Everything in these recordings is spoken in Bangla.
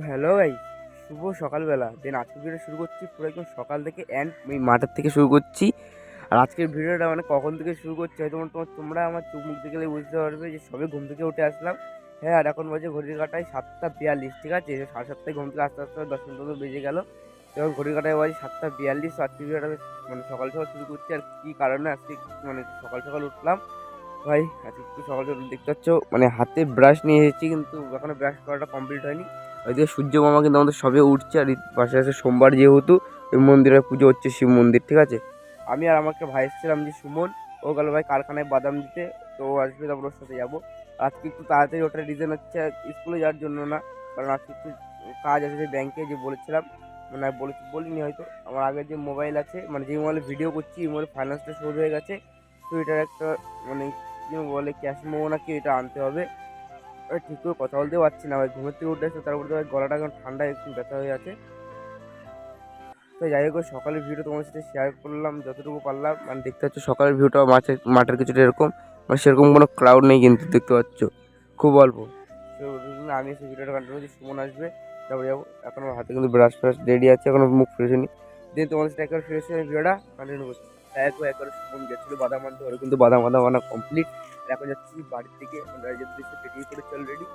হ্যালো ভাই, শুভ সকালবেলা। আজকের ভিডিও শুরু করছি পুরো একদম সকাল থেকে অ্যান্ড এই মাঠের থেকে শুরু করছি। আর আজকের ভিডিওটা মানে কখন থেকে শুরু করছি হয়তো তোমরা আমার চোখ মুখ দেখলে বুঝতে পারবে যে সবে ঘুম থেকে উঠে আসলাম। হ্যাঁ, আর এখন বাজে ঘড়ির কাঁটায় 7টা 42, ঠিক আছে? 7:30টায় ঘুম থেকে আস্তে আস্তে 10 মিনিট মতো বেজে গেল। এবং ঘড়ির কাঁটায় বাজে 7টা 42। তো আজকের ভিডিওটা মানে সকাল সকাল শুরু করছি। আর কী কারণে আজকে মানে সকাল সকাল উঠলাম ভাই, আজকে একটু সকাল সকাল দেখতে পাচ্ছ মানে হাতে ব্রাশ নিয়ে এসেছি, কিন্তু এখনো ব্রাশ করাটা কমপ্লিট হয়নি। ওইদিকে সূর্য মামা কিন্তু আমাদের সবে উঠছে। আর পাশে আছে সোমবার, যেহেতু ওই মন্দিরে পুজো হচ্ছে, শিব মন্দির, ঠিক আছে? আমি আর আমাকে ভাই এসেছিলাম যে সুমন, ও গেল ভাই কারখানায় বাদাম দিতে। তো ও আসবে, তারপর ওর সাথে যাবো। আজকে একটু তাড়াতাড়ি ওঠার রিজন হচ্ছে স্কুলে যাওয়ার জন্য না, কারণ আজকে একটু কাজ আছে যে ব্যাংকে, যে বলেছিলাম মানে বলিনি হয়তো। আমার আগের যে মোবাইল আছে, মানে যে মোবাইলে ভিডিও করছি, এই মোবাইলে ফাইন্যান্সটা শোধ হয়ে গেছে। তো এটার একটা মানে কি বলে ক্যাশ মেমো নাকি, এটা আনতে হবে। ঠিক করে কথা বলতেও পারছি না ভাই, ঘুমের থেকে উঠে এসে তারপর তো ভাই গলাটা এখন ঠান্ডায় একটু ব্যথা হয়ে আছে। তো যাই হোক, সকালের ভিডিও তোমার সাথে শেয়ার করলাম যতটুকু পারলাম। মানে দেখতে পাচ্ছ সকালের ভিউটা মাঠের কিছুটা এরকম, মানে সেরকম কোনো ক্রাউড নেই, কিন্তু দেখতে পাচ্ছ খুব অল্প। তো আমি সেই ভিডিওটা কন্টিনিউ করছি, সুমন আসবে তারপরে যাবো। এখন আমার হাতে কিন্তু ব্রাশ ফ্রাশ রেডি আছে, এখন মুখ ফ্রেশ হয়নি। দিয়ে তোমাদের সাথে একবার ফ্রেশ হয়ে ভিডিওটা কন্টিনিউ করছি। একবার সুমন গেছিলো বাদাম আনতে, ওরা কিন্তু বাদাম আনা কমপ্লিট। আর এখন যাচ্ছি বাড়ির দিকে, রাইজের দিকে বেরিয়ে পড়েছে অলরেডি।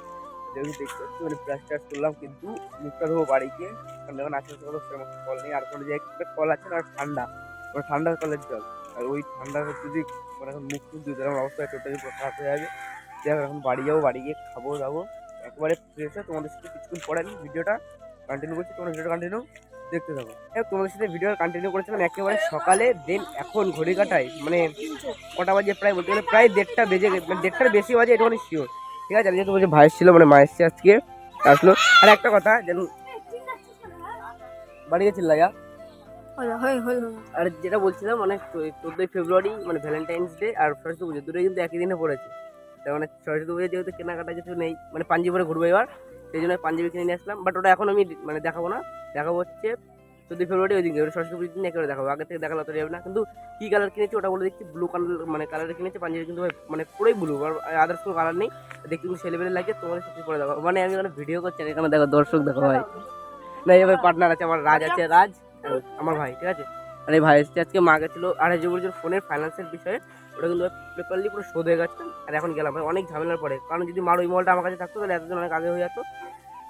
যেহেতু দেখতে পাচ্ছি মানে ব্রাশ ট্রাশ করলাম, কিন্তু মুখটা ধোবো বাড়ি গিয়ে, কারণ এখন আশেপাশে কোনো সেরকম কল নেই। আর কোনো যে একটা কল আছে না, ঠান্ডা, মানে ঠান্ডা কলের জল। আর ওই ঠান্ডা যদি মানে এখন মুখ টুখ দিতে আমার অবস্থা টোটালি খারাপ হয়ে যাবে। যাই হোক, এখন বাড়ি যাবো, বাড়ি গিয়ে খাবো দাবো একবারে ফ্রেশ হয়ে তোমাদের সাথে কিছুক্ষণ পরে আমি ভিডিওটা কন্টিনিউ করছি। তোমরা ভিডিওটা কন্টিনিউ দেখতে থাকো। হ্যাঁ, তোমাদের সাথে ভিডিও কন্টিনিউ করেছিলাম একেবারে সকালে। দেন এখন ঘড়ি কাটায় মানে কটা বাজে, প্রায় বলতে গেলে প্রায় 1:30 বেজে গেছে, মানে 1:30-র বেশি বাজে, এটা মানে শিওর, ঠিক আছে? যেহেতু বলছে ভাই ছিল, মানে মা এসছে আজকে, আসলো। আর একটা কথা যেন বাড়ি গেছিল লাগা। আর যেটা বলছিলাম, মানে 14ই ফেব্রুয়ারি মানে ভ্যালেন্টাইন্স ডে আর সরস্বতী পুজো দুটোই কিন্তু একই দিনে পড়েছে। তার মানে সরস্বতী পুজো যেহেতু কেনাকাটা কিছু নেই, মানে পাঞ্জাবি পরে ঘুরবো এবার, সেই জন্য পাঞ্জাবি কিনে নিয়ে আসলাম। বাট ওটা এখন আমি মানে দেখাবো না, দেখাবো হচ্ছে 14ই ফেব্রুয়ারি ওই দিনকে, ওটা সরস্বতী পুজোর দিন একেবারে দেখাবো। আগে থেকে দেখালে তো যাবে না। কিন্তু কী কালার কিনেছি ওটা বলে দেখছি, ব্লু কালার মানে কালারে কিনেছি পাঞ্জাবি, কিন্তু মানে পুরোই ব্লু, আর আদার্স কোনো কালার নেই। দেখতে কিন্তু ছেলেবেলে লাগে, তোমাদের সাথে পরে দেখো। মানে আমি এখানে ভিডিও করছি, এখানে দেখো দর্শক দেখো ভাই। না, এই ভাই পার্টনার আছে আমার, রাজ আছে, রাজ আমার ভাই, ঠিক আছে? আর এই ভাই এসছে আজকে, মা গেছিলো 2,500 ফোনের ফাইন্যান্সের বিষয়ে, ওটা কিন্তু পেপারলি পুরো শোধ হয়ে গেছে। আর এখন গেলাম ভাই অনেক ঝামেলার পরে, কারণ যদি মার ওই মোবাইলটা আমার কাছে থাকতো তাহলে এতদিন অনেক আগে হয়ে যেত।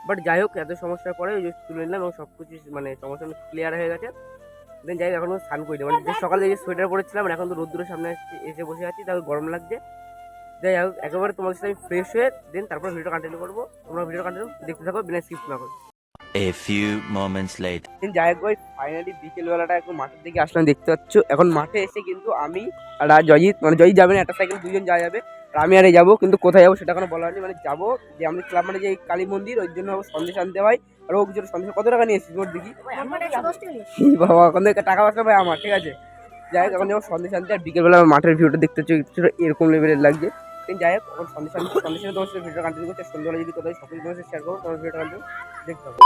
বাট যাই হোক, এত সমস্যার পরে ওই যে তুলে নিলাম এবং সব কিছু মানে সমস্যা ক্লিয়ার হয়ে গেছে। দেন যাই হোক, এখন স্নান করি, মানে যে সকালে যে সোয়েটার পরেছিলাম, এখন তো রোদ্দুরের সামনে এসে বসে আছি, তাও গরম লাগছে। যাই হোক, একেবারে তোমাদের সাথে আমি ফ্রেশ হয়ে দেন তারপর ভিডিও কন্টিনিউ করবো। তোমরা ভিডিও কন্টিনিউ দেখতে থাকো, বিনা স্কিপ না করো। A few moments later. যাই হোক ভাই, ফাইনালি বিকেলবেলাটা একটু মাঠের দিকে আসলাম। দেখতে পাচ্ছ এখন মাঠে এসে কিন্তু আমি আর জয়জিৎ, মানে জয়জিৎ যাবে না, একটা সাইকেল দুজন যাওয়া যাবে। আর আমি আরে যাবো, কিন্তু কোথায় যাবো সেটা এখনো বলা হয়নি। মানে যাবো যে আমি ক্লাব মানে যে কালী মন্দির, ওই জন্য সন্দেশ আনতে হয়। আর ও কিছু সন্দেশ কত টাকা নিয়ে এসেছিস ওর দেখি বাবা, ওখান থেকে টাকা পয়সা ভাই আমার, ঠিক আছে? যাই হোক, এখন যখন সন্দেশ আনতে, আর বিকেলবেলা মাঠের ভিউটা দেখতে হচ্ছে এরকম লেভেলের লাগছে। যাই হোক, এখন সন্দেশ আনতে, সন্দেশ তোমার সাথে ভিডিও কন্টিনিউ করছে। সন্ধ্যাবেলা যদি কোথায় সকল তোমার সাথে শেয়ার করবো, তোমার ভিডিওটা কন্টিনিউ দেখতে হবে।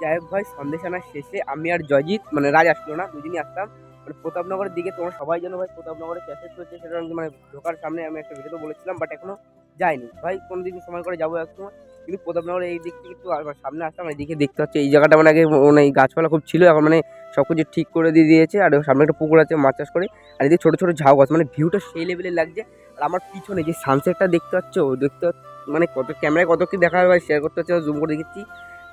যাই হোক ভাই, সন্দেশ আনার শেষে আমি আর জয়জিৎ, মানে রাজ আসলো না, দুজনই আসলাম মানে প্রতাপনগরের দিকে। তোমরা সবাই জানো ভাই প্রতাপনগরে ক্যাসেট হচ্ছে, সেটা মানে ঢোকার সামনে আমি একটা ভিডিওতে বলেছিলাম, বাট এখনো যাইনি ভাই। কোনোদিন সময় করে যাবো এক সময়। কিন্তু প্রতাপনগরের এই দিক থেকে একটু সামনে আসলাম, এইদিকে দেখতে পাচ্ছি এই জায়গাটা মানে আগে মানে এই গাছপালা খুব ছিল, এখন মানে সব কিছু ঠিক করে দিয়ে দিয়েছে। আর সামনে একটা পুকুর আছে, মাছ চাষ করে। আর এদিকে ছোটো ছোটো ঝাউ গাছ, মানে ভিউটা সেই লেভেলের লাগছে। আর আমার পিছনে যে সানসেটটা দেখতে পাচ্ছ, মানে কত ক্যামেরায় কত কি দেখা হয় শেয়ার করতে হচ্ছে, জুম করে দেখেছি,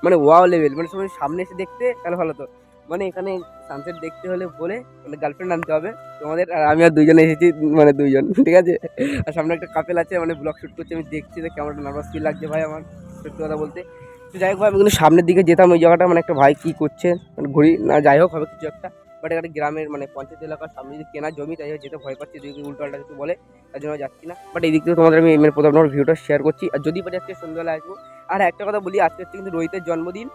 মানে ওয়াও লেভেল। মানে সময় সামনে এসে দেখতে তাহলে ভালো তো। মানে এখানে সানসেট দেখতে হলে বলে মানে গার্লফ্রেন্ড আনতে হবে তোমাদের। আর আমি আর দুইজন এসেছি, মানে দুইজন, ঠিক আছে? আর সামনে একটা কাপেল আছে, মানে ব্লগ শুট করছে, আমি দেখছি তো কেমন নার্ভাস ফিল লাগছে ভাই আমার, সত্যি কথা বলতে। তো যাই হোক ভাই, আমি কিন্তু সামনের দিকে যেতাম ওই জায়গাটা, মানে একটা ভাই কী করছে মানে ঘুরি না, যাই হোক হবে কিছু একটা। বাট একটা গ্রামের মানে পঞ্চায়েত এলাকার সামনে যদি কেনা জমি, তাই যেতে ভয় পাচ্ছি, যদি উল্টো পাল্টা কিছু বলে, তার জন্য যাচ্ছি না। বাট এই দিক থেকে তোমাদের আমি মানে প্রথম নম্বর ভিডিওটা শেয়ার করছি। আর যদি পারি আজকে সন্ধ্যাবেলা আসবো। আর একটা কথা বলি, আজকে হচ্ছে কিন্তু রোহিতের জন্মদিন।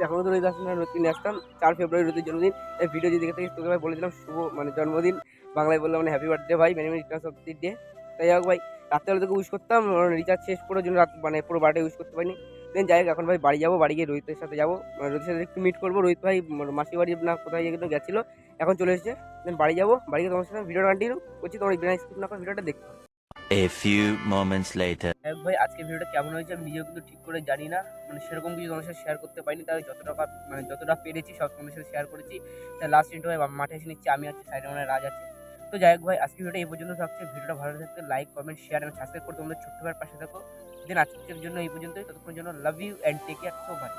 এখনো তো রোহিত আসলে না, রোহিত নিয়ে আসতাম। 4 ফেব্রুয়ারি রোহিতের জন্মদিন। এই ভিডিও যদি দেখে থাকিস, তোকে ভাই বলেছিলাম শুভ মানে জন্মদিন, বাংলায় বললাম মানে হ্যাপি বার্থডে ভাই, many many Returns of the day. তাই হোক ভাই, রাত্রেবেলা তোকে উইশ করতাম, রিচার্জ শেষ করার জন্য রাত মানে পুরো বার্থডে উইশ করতে পারিনি। দেন যাই হোক, এখন ভাই বাড়ি যাবো, বাড়ি গিয়ে রোহিতের সাথে যাবো, মানে রোহিতের সাথে একটু মিট করবো। রোহিত ভাই মাসি বাড়ি না কোথায় কিন্তু গেছিলো, এখন চলে এসেছে। দেন বাড়ি যাবো, বাড়ি গিয়ে তোমার সাথে ভিডিও কন্টিনিউ করছি। তোমার বিনা স্কিপ না করে ভিডিওটা দেখতে। A few moments later. এক ভাই আজকের ভিডিওটা কেমন হয়েছে আমি নিজেও কিন্তু ঠিক করে জানি না, মানে সেরকম কিছু তোমার সাথে শেয়ার করতে পারিনি, তাই যতটা পেরেছি সব তোমাদের সাথে শেয়ার করেছি। তাই লাস্ট ইন্টো ভাই মাঠে এসে নিচ্ছি, আমি আছি সাইডে মানে রাজ আছে। তো যাই হোক ভাই আজকের ভিডিওটা এই পর্যন্ত থাকছে। ভিডিওটা ভালো থাকলে লাইক কমেন্ট শেয়ার এবং সাবস্ক্রাইব করে তোমাদের ছোট্ট ভাইয়ের পাশে থাকো। দেন আজকের জন্য এই পর্যন্তই, ততক্ষণের জন্য love you and take care. So ভাই।